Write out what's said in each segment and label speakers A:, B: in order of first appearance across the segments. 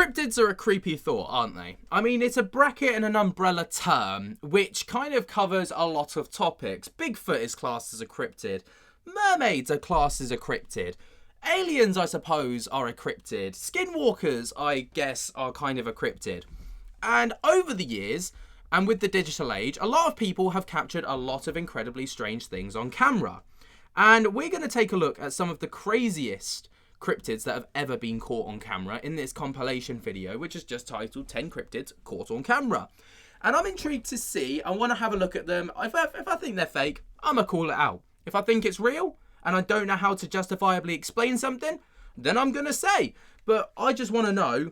A: Cryptids are a creepy thought, aren't they? I mean, it's a bracket and an umbrella term, which kind of covers a lot of topics. Bigfoot is classed as a cryptid. Mermaids are classed as a cryptid. Aliens, I suppose, are a cryptid. Skinwalkers, I guess, are kind of a cryptid. And over the years, and with the digital age, a lot of people have captured a lot of incredibly strange things on camera. And we're going to take a look at some of the craziest cryptids that have ever been caught on camera in this compilation video, which is just titled 10 Cryptids Caught on Camera. And I'm intrigued to see, I want to have a look at them. If I think they're fake, I'm going to call it out. If I think it's real, and I don't know how to justifiably explain something, then I'm going to say. But I just want to know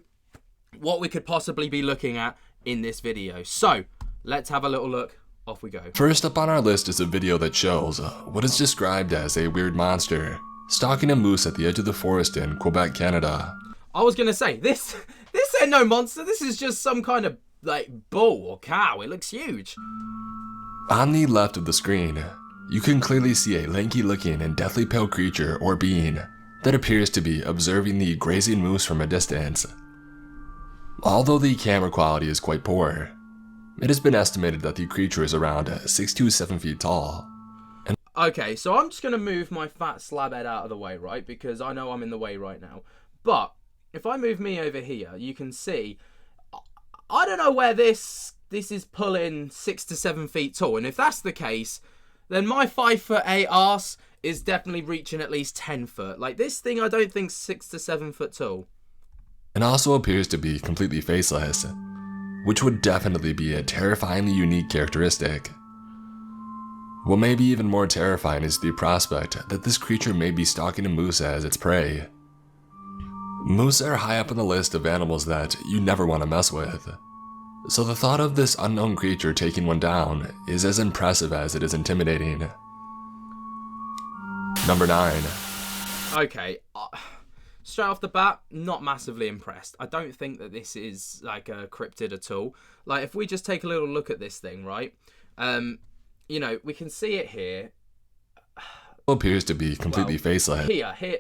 A: what we could possibly be looking at in this video. So, let's have a little look. Off we go.
B: First up on our list is a video that shows what is described as a weird monster stalking a moose at the edge of the forest in Quebec, Canada.
A: I was going to say, this ain't no monster. This is just some kind of, like, bull or cow. It looks huge.
B: On the left of the screen, you can clearly see a lanky-looking and deathly pale creature or being that appears to be observing the grazing moose from a distance. Although the camera quality is quite poor, it has been estimated that the creature is around 6 to 7 feet tall.
A: Okay, so I'm just going to move my fat slab head out of the way, right? Because I know I'm in the way right now. But if I move me over here, you can see, I don't know where this is pulling 6 to 7 feet tall. And if that's the case, then my 5'8" arse is definitely reaching at least 10 foot. Like, this thing I don't think 6 to 7 foot tall.
B: It also appears to be completely faceless, which would definitely be a terrifyingly unique characteristic. What may be even more terrifying is the prospect that this creature may be stalking a moose as its prey. Moose are high up on the list of animals that you never want to mess with, so the thought of this unknown creature taking one down is as impressive as it is intimidating. Number 9.
A: Okay, straight off the bat, not massively impressed. I don't think that this is like a cryptid at all. Like, if we just take a little look at this thing, right? You know, we can see it here.
B: Appears to be completely faceless.
A: Here.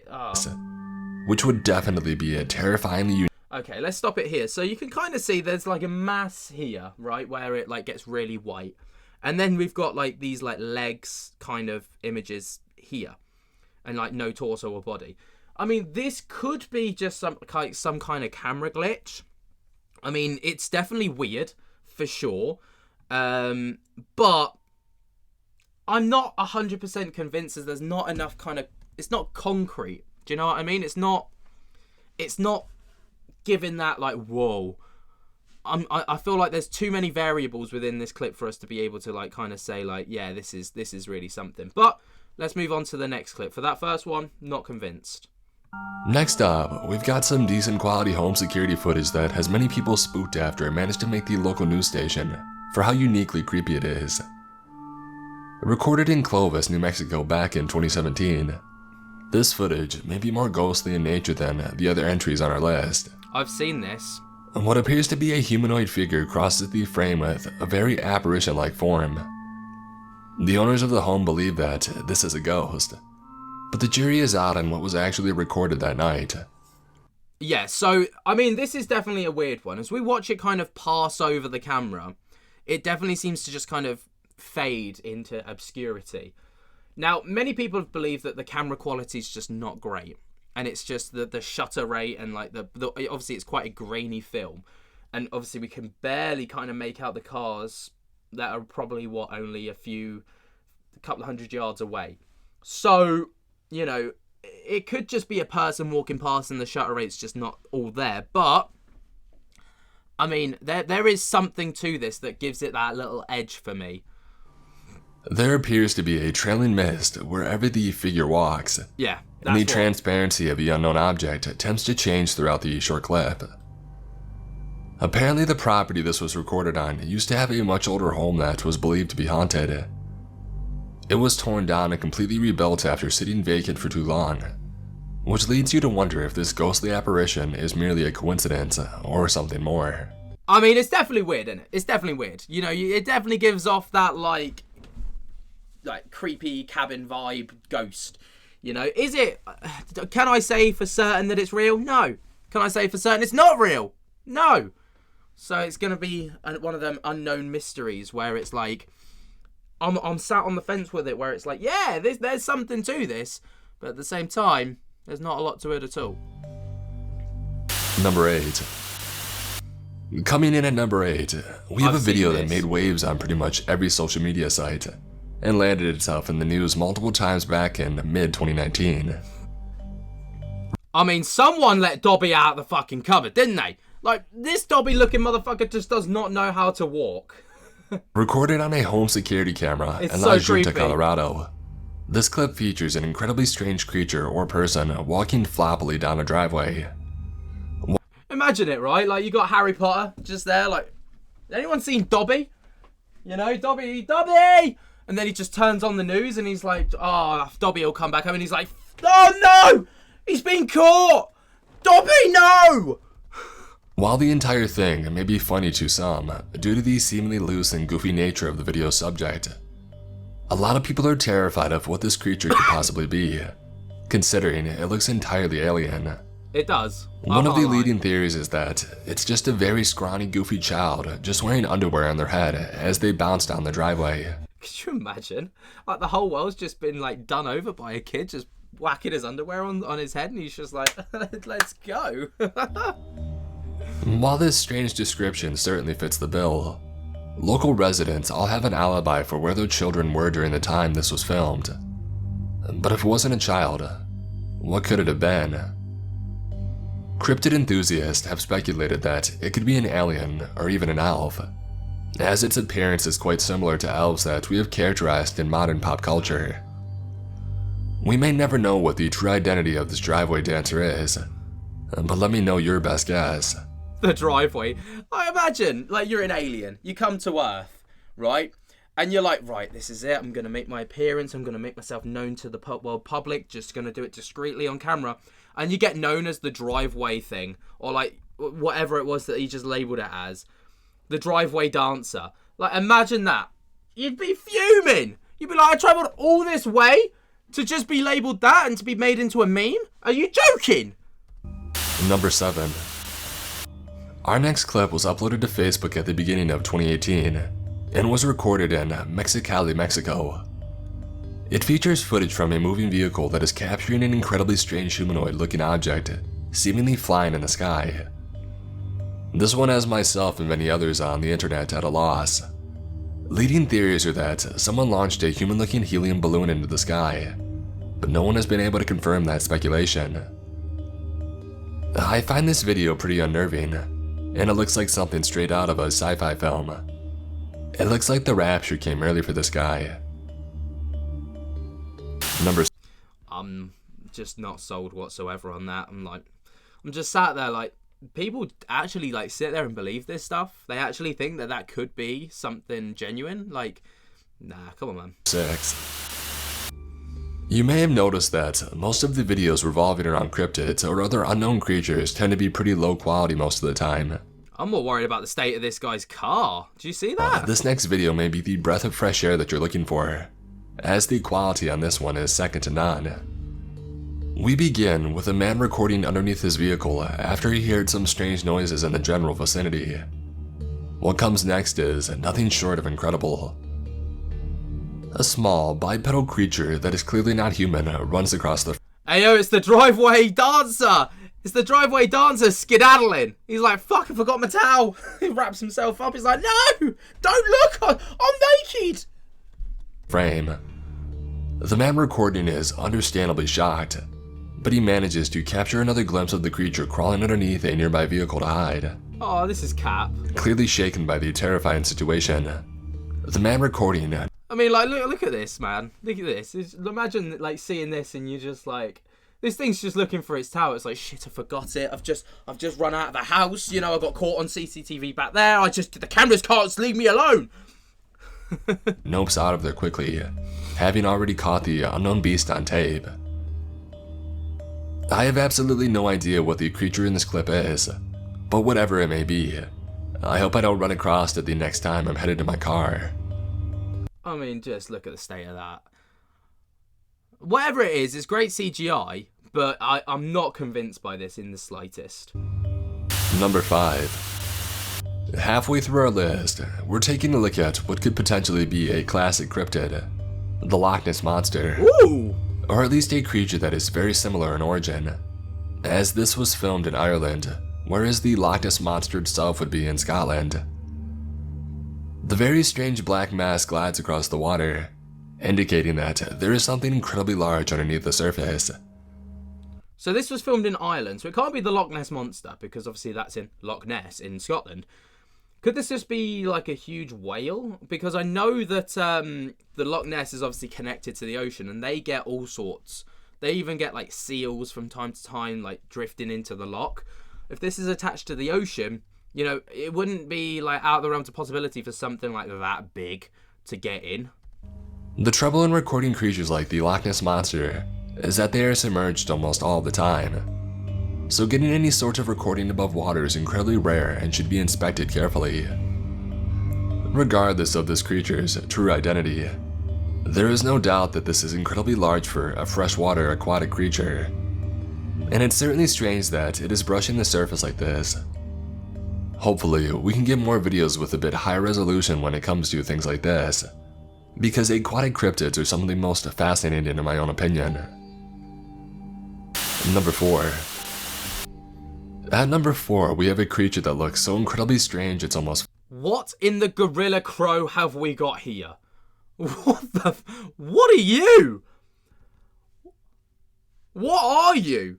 B: Which would definitely be a terrifyingly unique.
A: Okay, let's stop it here. So you can kind of see there's like a mass here, right, where it like gets really white. And then we've got like these like legs kind of images here. And like no torso or body. I mean, this could be just some kind of camera glitch. I mean, it's definitely weird, for sure. But I'm not 100% convinced as there's not enough kind of... It's not concrete. Do you know what I mean? It's not giving that, like, whoa. I feel like there's too many variables within this clip for us to be able to, like, kind of say, like, yeah, this is really something. But let's move on to the next clip. For that first one, not convinced.
B: Next up, we've got some decent quality home security footage that has many people spooked after it managed to make the local news station for how uniquely creepy it is. Recorded in Clovis, New Mexico back in 2017, this footage may be more ghostly in nature than the other entries on our list.
A: I've seen this.
B: What appears to be a humanoid figure crosses the frame with a very apparition-like form. The owners of the home believe that this is a ghost, but the jury is out on what was actually recorded that night.
A: Yeah, so, I mean, this is definitely a weird one. As we watch it kind of pass over the camera, it definitely seems to just kind of fade into obscurity. Now, many people believe that the camera quality is just not great. And it's just the shutter rate and like the obviously it's quite a grainy film. And obviously we can barely kind of make out the cars that are probably, only a couple of hundred yards away. So, you know, it could just be a person walking past and the shutter rate's just not all there. But, I mean, there is something to this that gives it that little edge for me.
B: There appears to be a trailing mist wherever the figure walks.
A: Yeah.
B: And the transparency of the unknown object attempts to change throughout the short clip. Apparently the property this was recorded on used to have a much older home that was believed to be haunted. It was torn down and completely rebuilt after sitting vacant for too long, which leads you to wonder if this ghostly apparition is merely a coincidence or something more.
A: I mean, it's definitely weird, isn't it? It's definitely weird. You know, it definitely gives off that like creepy cabin vibe ghost. You know, is it, can I say for certain that it's real? No. Can I say for certain it's not real? No. So it's going to be one of them unknown mysteries where it's like, I'm sat on the fence with it, where it's like, yeah, there's something to this, but at the same time, there's not a lot to it at all.
B: Number 8. Coming in at number 8, we have a video that made waves on pretty much every social media site and landed itself in the news multiple times back in mid-2019.
A: I mean, someone let Dobby out of the fucking cupboard, didn't they? Like, this Dobby-looking motherfucker just does not know how to walk.
B: Recorded on a home security camera in
A: so
B: La Junta,
A: creepy.
B: Colorado. This clip features an incredibly strange creature or person walking floppily down a driveway.
A: Imagine it, right? Like, you got Harry Potter just there, like, anyone seen Dobby? You know, Dobby! And then he just turns on the news and he's like, oh, Dobby will come back home, and he's like, oh no! He's been caught! Dobby, no!
B: While the entire thing may be funny to some, due to the seemingly loose and goofy nature of the video's subject, a lot of people are terrified of what this creature could possibly be, considering it looks entirely alien.
A: It does.
B: One of the leading theories is that it's just a very scrawny, goofy child just wearing underwear on their head as they bounce down the driveway.
A: Could you imagine? Like, the whole world's just been, like, done over by a kid just whacking his underwear on his head, and he's just like, let's go.
B: While this strange description certainly fits the bill, local residents all have an alibi for where their children were during the time this was filmed. But if it wasn't a child, what could it have been? Cryptid enthusiasts have speculated that it could be an alien or even an elf, as its appearance is quite similar to elves that we have characterized in modern pop culture. We may never know what the true identity of this driveway dancer is, but let me know your best guess.
A: The driveway. I imagine, like, you're an alien. You come to Earth, right? And you're like, right, this is it. I'm going to make my appearance. I'm going to make myself known to the world public. Just going to do it discreetly on camera. And you get known as the driveway thing. Or, like, whatever it was that he just labelled it as. The driveway dancer. Like, imagine that. You'd be fuming. You'd be like, I travelled all this way to just be labelled that and to be made into a meme? Are you joking?
B: Number 7. Our next clip was uploaded to Facebook at the beginning of 2018 and was recorded in Mexicali, Mexico. It features footage from a moving vehicle that is capturing an incredibly strange humanoid-looking object, seemingly flying in the sky. This one has myself and many others on the internet at a loss. Leading theories are that someone launched a human-looking helium balloon into the sky, but no one has been able to confirm that speculation. I find this video pretty unnerving, and it looks like something straight out of a sci-fi film. It looks like the rapture came early for this guy.
A: I'm just not sold whatsoever on that. I'm just sat there like, people actually like sit there and believe this stuff? They actually think that that could be something genuine? Like, nah, come on, man.
B: 6. You may have noticed that most of the videos revolving around cryptids or other unknown creatures tend to be pretty low quality most of the time.
A: I'm more worried about the state of this guy's car. Do you see that?
B: This next video may be the breath of fresh air that you're looking for, as the quality on this one is second to none. We begin with a man recording underneath his vehicle after he heard some strange noises in the general vicinity. What comes next is nothing short of incredible. A small, bipedal creature that is clearly not human runs across the...
A: Hey yo, it's the driveway dancer! It's the driveway dancer skedaddling. He's like, fuck, I forgot my towel. He wraps himself up. He's like, no! Don't look! I'm naked!
B: Frame. The man recording is understandably shocked, but he manages to capture another glimpse of the creature crawling underneath a nearby vehicle to hide.
A: Oh, this is Cap.
B: Clearly shaken by the terrifying situation, the man recording...
A: I mean, like, look at this, man. Look at this. Imagine, like, seeing this and you just, like... This thing's just looking for its towel. It's like, shit, I forgot it. I've just run out of the house. You know, I got caught on CCTV back there. The cameras can't leave me alone.
B: Nopes out of there quickly, having already caught the unknown beast on tape. I have absolutely no idea what the creature in this clip is, but whatever it may be, I hope I don't run across it the next time I'm headed to my car.
A: I mean, just look at the state of that. Whatever it is, it's great CGI, but I'm not convinced by this in the slightest.
B: Number 5. Halfway through our list, we're taking a look at what could potentially be a classic cryptid, the Loch Ness Monster.
A: Ooh!
B: Or at least a creature that is very similar in origin, as this was filmed in Ireland, whereas the Loch Ness Monster itself would be in Scotland. The very strange black mass glides across the water, indicating that there is something incredibly large underneath the surface.
A: So this was filmed in Ireland, so it can't be the Loch Ness Monster, because obviously that's in Loch Ness in Scotland. Could this just be like a huge whale? Because I know that the Loch Ness is obviously connected to the ocean, and they get all sorts. They even get like seals from time to time, like drifting into the loch. If this is attached to the ocean, you know, it wouldn't be like out of the realms of possibility for something like that big to get in.
B: The trouble in recording creatures like the Loch Ness Monster is that they are submerged almost all the time. So getting any sort of recording above water is incredibly rare and should be inspected carefully. Regardless of this creature's true identity, there is no doubt that this is incredibly large for a freshwater aquatic creature. And it's certainly strange that it is brushing the surface like this. Hopefully, we can get more videos with a bit higher resolution when it comes to things like this, because aquatic cryptids are some of the most fascinating in my own opinion. Number 4. At number 4, we have a creature that looks so incredibly strange it's almost...
A: What in the gorilla crow have we got here? What are you? What are you?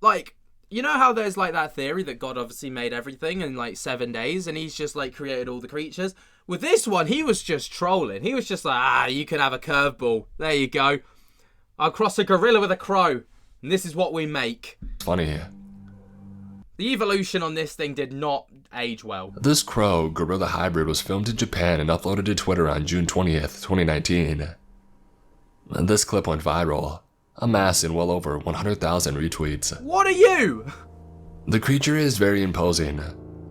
A: Like, you know how there's like that theory that God obviously made everything in like 7 days and he's just like created all the creatures? With this one, he was just trolling. He was just like, you can have a curveball. There you go. I'll cross a gorilla with a crow. And this is what we make.
B: Funny.
A: The evolution on this thing did not age well.
B: This crow gorilla hybrid was filmed in Japan and uploaded to Twitter on June 20th, 2019. And this clip went viral, amassing well over 100,000 retweets.
A: What are you?
B: The creature is very imposing,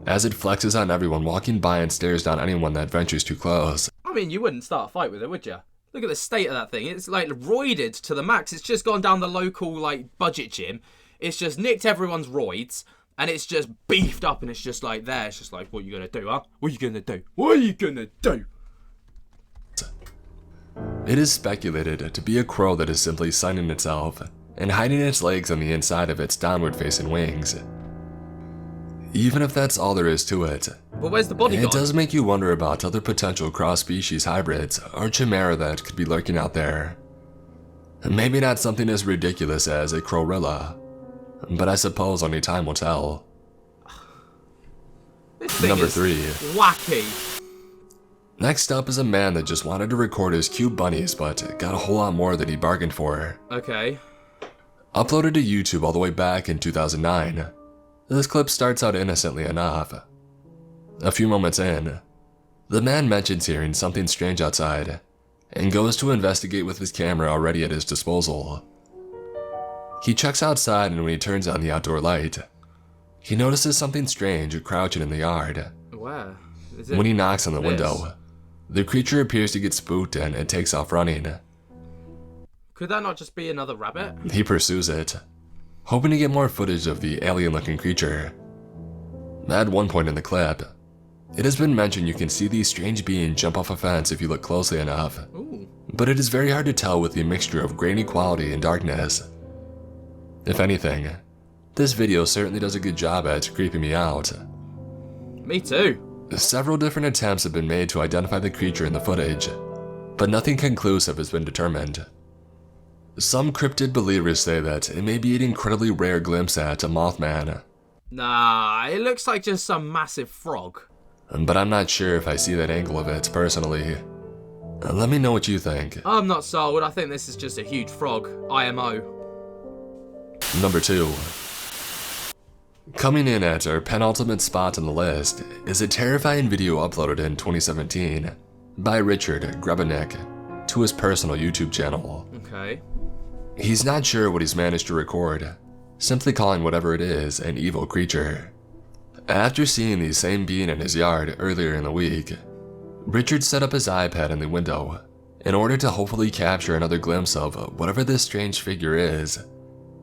B: as it flexes on everyone walking by and stares down anyone that ventures too close.
A: I mean, you wouldn't start a fight with it, would you? Look at the state of that thing. It's like roided to the max. It's just gone down the local like budget gym. It's just nicked everyone's roids. And it's just beefed up and it's just like there. It's just like, what are you going to do, huh? What are you going to do? What are you going to do?
B: It is speculated to be a crow that is simply sunning itself and hiding its legs on the inside of its downward-facing wings. Even if that's all there is to it,
A: but where's the body gone?
B: It does make you wonder about other potential cross-species hybrids or chimera that could be lurking out there. Maybe not something as ridiculous as a crowrilla, but I suppose only time will tell. Number 3.
A: Wacky.
B: Next up is a man that just wanted to record his cute bunnies but got a whole lot more than he bargained for.
A: Okay.
B: Uploaded to YouTube all the way back in 2009. This clip starts out innocently enough. A few moments in, the man mentions hearing something strange outside and goes to investigate with his camera already at his disposal. He checks outside and when he turns on the outdoor light, he notices something strange crouching in the yard.
A: Where? Is
B: When he knocks on the window, the creature appears to get spooked and it takes off running.
A: Could that not just be another rabbit?
B: He pursues it, hoping to get more footage of the alien-looking creature. At one point in the clip, it has been mentioned you can see these strange beings jump off a fence if you look closely enough.
A: Ooh.
B: But it is very hard to tell with the mixture of grainy quality and darkness. If anything, this video certainly does a good job at creeping me out.
A: Me too.
B: Several different attempts have been made to identify the creature in the footage, but nothing conclusive has been determined. Some cryptid believers say that it may be an incredibly rare glimpse at a Mothman.
A: Nah, it looks like just some massive frog.
B: But I'm not sure if I see that angle of it personally. Let me know what you think.
A: I'm not sold. I think this is just a huge frog. IMO.
B: Number 2. Coming in at our penultimate spot on the list is a terrifying video uploaded in 2017 by Richard Grebenik to his personal YouTube channel.
A: Okay.
B: He's not sure what he's managed to record, simply calling whatever it is an evil creature. After seeing the same being in his yard earlier in the week, Richard set up his iPad in the window in order to hopefully capture another glimpse of whatever this strange figure is,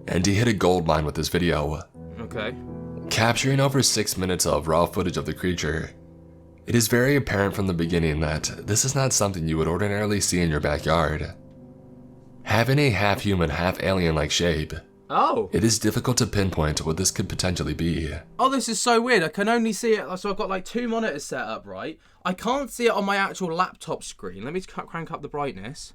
B: and he hit a gold mine with this video.
A: Okay.
B: Capturing over 6 minutes of raw footage of the creature, it is very apparent from the beginning that this is not something you would ordinarily see in your backyard. Having a half-human, half-alien-like shape,
A: Oh.
B: it is difficult to pinpoint what this could potentially be.
A: Oh, this is so weird. I can only see it. So I've got like 2 monitors set up, right? I can't see it on my actual laptop screen. Let me just crank up the brightness.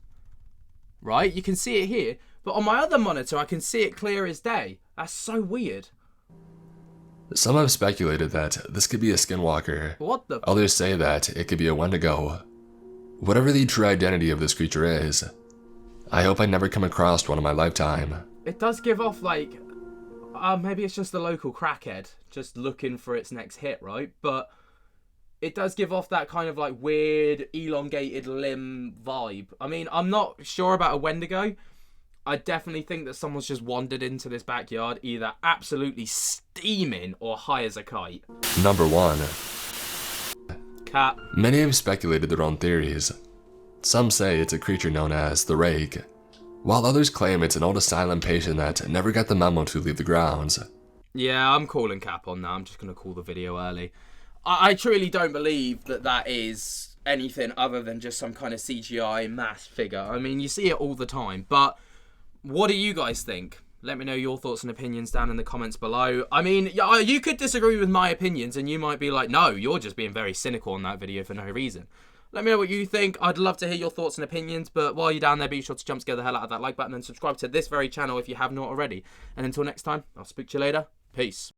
A: Right? You can see it here. But on my other monitor, I can see it clear as day. That's so weird.
B: Some have speculated that this could be a skinwalker.
A: What the?
B: Others say that it could be a Wendigo. Whatever the true identity of this creature is, I hope I never come across one in my lifetime.
A: It does give off like, maybe it's just the local crackhead just looking for its next hit, right? But it does give off that kind of like weird elongated limb vibe. I mean, I'm not sure about a Wendigo. I definitely think that someone's just wandered into this backyard, either absolutely steaming or high as a kite.
B: Number 1.
A: Cat.
B: Many have speculated their own theories. Some say it's a creature known as the Rake, while others claim it's an old asylum patient that never got the memo to leave the grounds.
A: Yeah, I'm calling cap on that. I'm just going to call the video early. I truly don't believe that that is anything other than just some kind of CGI mass figure. I mean, you see it all the time, but what do you guys think? Let me know your thoughts and opinions down in the comments below. I mean, you could disagree with my opinions and you might be like, no, you're just being very cynical on that video for no reason. Let me know what you think. I'd love to hear your thoughts and opinions, but while you're down there, be sure to jump scare the hell out of that like button and subscribe to this very channel if you have not already. And until next time, I'll speak to you later. Peace.